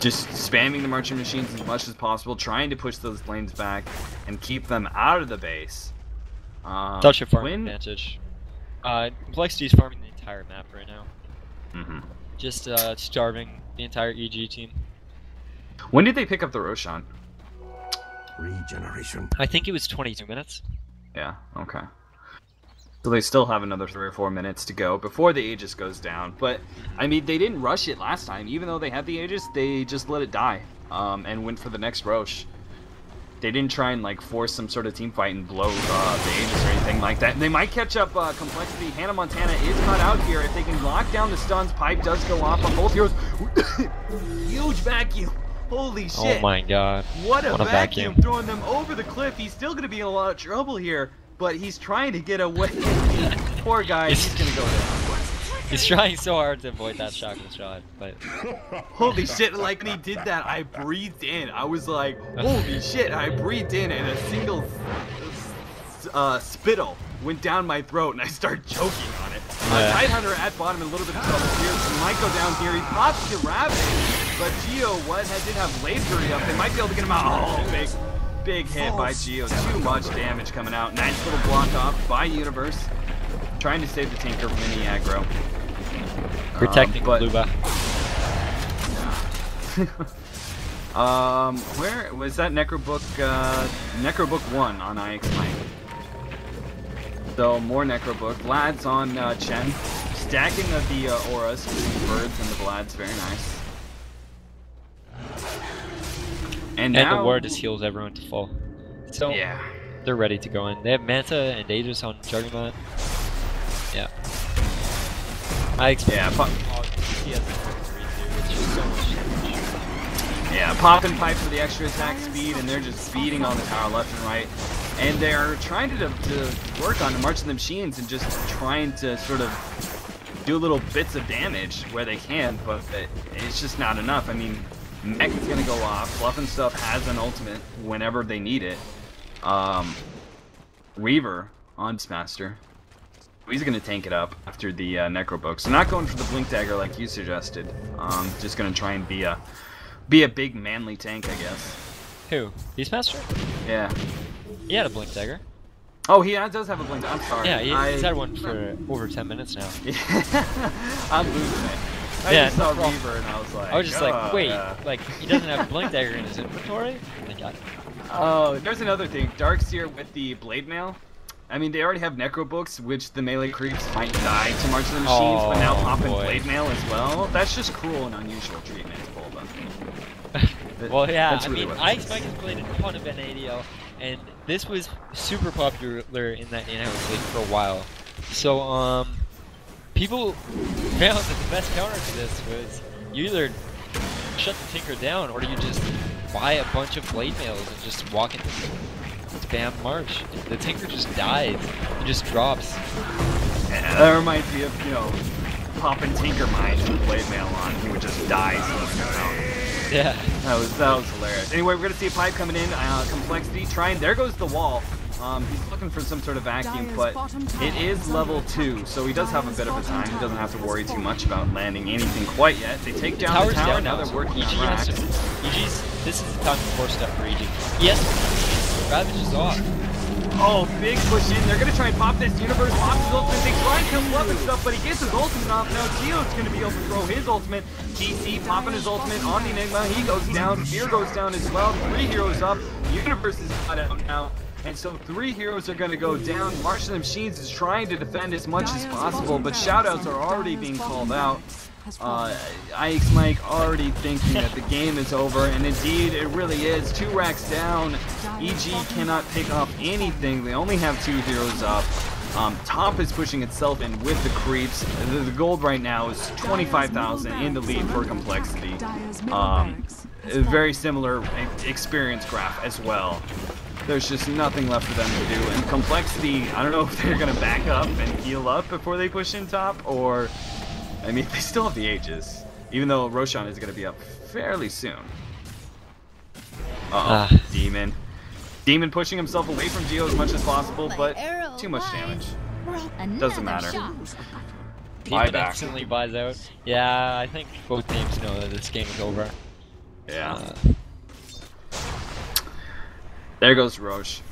Just spamming the Merchant Machines as much as possible, trying to push those lanes back and keep them out of the base. Such a farm advantage. Complexity is farming the entire map right now. Just starving the entire EG team. When did they pick up the Roshan? Regeneration. I think it was 22 minutes. Yeah, okay. So they still have another 3 or 4 minutes to go before the Aegis goes down. But, I mean, they didn't rush it last time. Even though they had the Aegis, they just let it die and went for the next Rosh. They didn't try and like force some sort of team fight and blow the Aegis or anything like that. They might catch up Complexity. Hannah Montana is caught out here. If they can lock down the stuns, pipe does go off on both heroes. Huge vacuum. Holy shit. Oh my god. What a vacuum. Throwing them over the cliff. He's still going to be in a lot of trouble here, but he's trying to get away. Poor guy. He's going to go down. He's trying so hard to avoid that shotgun shot, but... Holy shit, like when he did that, I breathed in. I was like, holy shit, I breathed in and a single spittle went down my throat and I started choking on it. Tidehunter at bottom, a little bit of trouble here. He might go down here. He pops the Rabbit, but Geo did have Blade Fury up. They might be able to get him out. Oh, big hit by Geo. Too much damage coming out. Nice little block off by Universe. Trying to save the Tinker from any aggro. Protecting Luba. Where was that Necrobook? Necrobook 1 on IX Mike. So more Necrobook. Vlad's on Chen. Stacking of the auras between the birds and the Vlads. Very nice. And now the ward just heals everyone to fall. So yeah, they're ready to go in. They have Manta and Aegis on Juggernaut. Yeah. I expect he has it's just so much damage. Yeah, popping pipe for the extra attack speed, and they're just feeding on the tower left and right. And they're trying to work on the March of the Machines and just trying to sort of do little bits of damage where they can, but it's just not enough. I mean, Mech is going to go off. Fluff and Stuff has an ultimate whenever they need it. Reaver on Beastmaster. He's going to tank it up after the Necrobook. So not going for the Blink Dagger like you suggested. Just going to try and be a big manly tank, I guess. Who? Beastmaster? Yeah. He had a Blink Dagger. Oh, he does have a Blink Dagger. I'm sorry. Yeah, he's had one for over 10 minutes now. I'm losing it. I just saw Reaver and I was like, wait, like he doesn't have a Blink Dagger in his inventory? I got it. Oh, there's another thing. Darkseer with the Blade Mail. I mean, they already have Necro Books, which the melee creeps might die to March of the Machines, but now popping Blade Mail as well. That's just cruel and unusual treatment to Bulba. Well, yeah, That's I really mean, what IX Mike has played a ton of NADL, and this was super popular in that in-house league for a while. So, people found that the best counter to this was you either shut the Tinker down, or you just buy a bunch of Blade Mails and just walk into spam March. The Tinker just dies. It just drops. That reminds me of, you know, popping Tinker Mine with Blade Mail on. He would just die. Yeah. That was hilarious. Anyway, we're going to see a pipe coming in. Complexity trying. There goes the wall. He's looking for some sort of vacuum, but it is level 2, so he does have a bit of a time. He doesn't have to worry too much about landing anything quite yet. They take down the tower. Now they're working on racks. This is the time to force stuff for EG. Yes, Ravage is off. Oh, big push in. They're going to try and pop this Universe. Pops his ultimate. They try and kill Love and stuff, but he gets his ultimate off. Now Geo's going to be able to throw his ultimate. TC popping his ultimate on the Enigma. He goes down. Fear goes down as well. 3 heroes up. Universe is cut out now. And so 3 heroes are going to go down. March of the Machines is trying to defend as much as possible, but shoutouts are already being called out. IX Mike already thinking that the game is over, and indeed it really is. 2 racks down. EG cannot pick up anything. They only have 2 heroes up. Top is pushing itself in with the creeps. The gold right now is 25,000 in the lead for Complexity. A very similar experience graph as well. There's just nothing left for them to do. And Complexity, I don't know if they're going to back up and heal up before they push in top, or... I mean, they still have the Aegis, even though Roshan is going to be up fairly soon. Demon. Demon pushing himself away from Geo as much as possible, but too much damage. Doesn't matter. Demon instantly buys out. Yeah, I think both teams know that this game is over. Yeah. There goes Roche.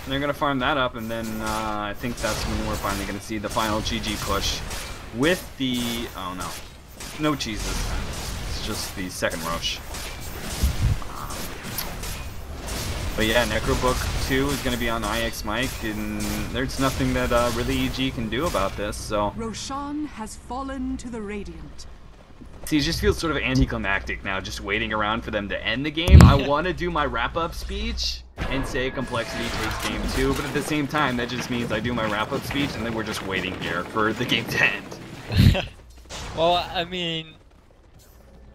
And they're going to farm that up, and then I think that's when we're finally going to see the final GG push. With the... oh no. No cheese this time. It's just the second Roche. But yeah, Necrobook 2 is going to be on IX Mike, and there's nothing that really EG can do about this, so... Roshan has fallen to the Radiant. See, it just feels sort of anticlimactic now, just waiting around for them to end the game. I want to do my wrap-up speech and say Complexity takes game 2, but at the same time, that just means I do my wrap-up speech and then we're just waiting here for the game to end. Well, I mean,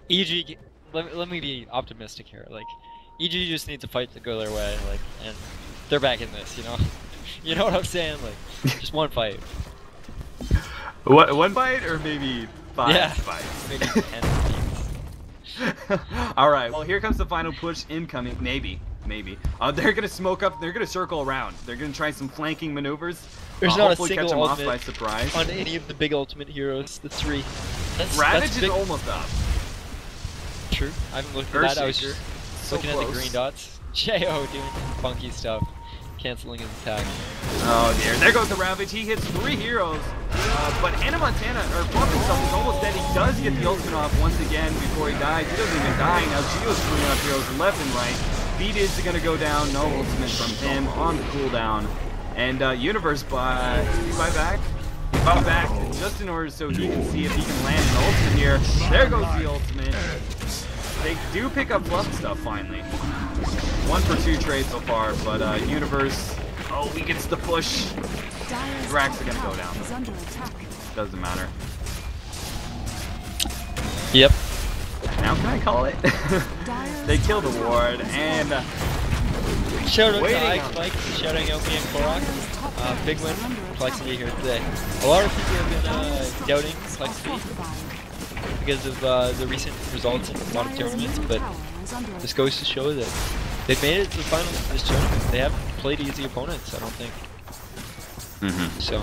EG, let me be optimistic here. Like, EG just needs to fight to go their way, like, and they're back in this, you know? You know what I'm saying? Like, just one fight. What, one fight or maybe 5 fights? Maybe 10 fights. Alright, well, here comes the final push incoming. Maybe. They're gonna smoke up, they're gonna circle around. They're gonna try some flanking maneuvers. There's not a hopefully single catch them off ultimate by surprise. on any of the big ultimate heroes, the 3. Ravage is almost up. True. I haven't looked at that. I was just looking at the green dots. Jo doing funky stuff. Canceling his attack. Oh dear, there goes the Ravage. He hits 3 heroes. But Hannah Montana, or Pumpkin Stuff, is almost dead. He does get the ultimate off once again before he dies. He doesn't even die. Now Gio's screwing up heroes left and right. Beat is going to go down. No ultimate from him on the cooldown. And Universe buy back. He bought back just in order so he can see if he can land an ultimate here. There goes the ultimate. They do pick up Fluff Stuff finally. 1 for 2 trades so far, but Universe, oh, he gets the push. Racks are gonna go down. Doesn't matter. Yep. Now can I call it? They kill the ward, and shout out to IX Mike, shouting out me and Korok. Big win for Complexity here today. A lot of people have been doubting Complexity because of the recent results in a lot of tournaments, but this goes to show that they've made it to the finals of this tournament. They haven't played easy opponents, I don't think. So,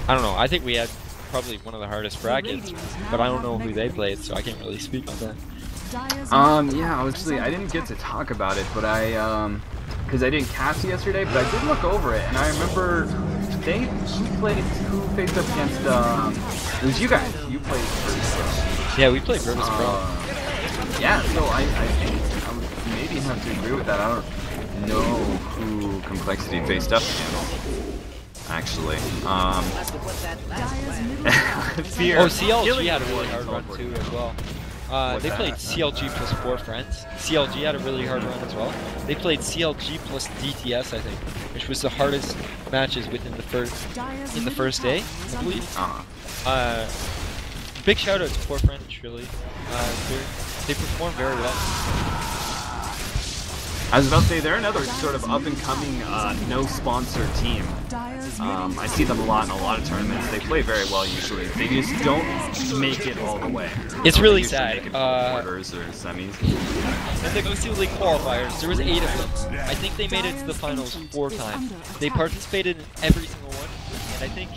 I don't know. I think we had probably one of the hardest brackets, but I don't know who they played, so I can't really speak on that. Yeah, I didn't get to talk about it, but because I didn't cast yesterday, but I did look over it, and I remember who faced up against, it was you guys. You played Virtus. Yeah, we played Virtus Pro. Yeah, so I think I would maybe have to agree with that. I don't know who Complexity faced up against. Actually, Fear. Oh, CLG had a really hard run too as well. They played CLG plus 4 friends. CLG had a really hard run as well. They played CLG plus DTS, I think, which was the hardest matches within the first day, I believe. Big shout out to 4 friends, really. They performed very well. I was about to say, they're another sort of up-and-coming, no-sponsor team. I see them a lot in a lot of tournaments. They play very well usually. They just don't make it all the way. It's really sad. Make it quarters or semis. In the GoSu League qualifiers, there was 8 of them. I think they made it to the finals 4 times. They participated in every single one, and I think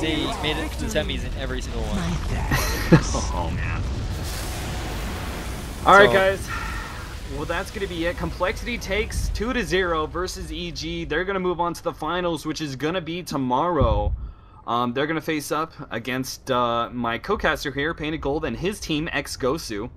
they made it to the semis in every single one. Oh man. Alright guys. Well, that's going to be it. Complexity takes 2-0 versus EG. They're going to move on to the finals, which is going to be tomorrow. They're going to face up against my co-caster here, Painted Gold, and his team, ex-Gosu.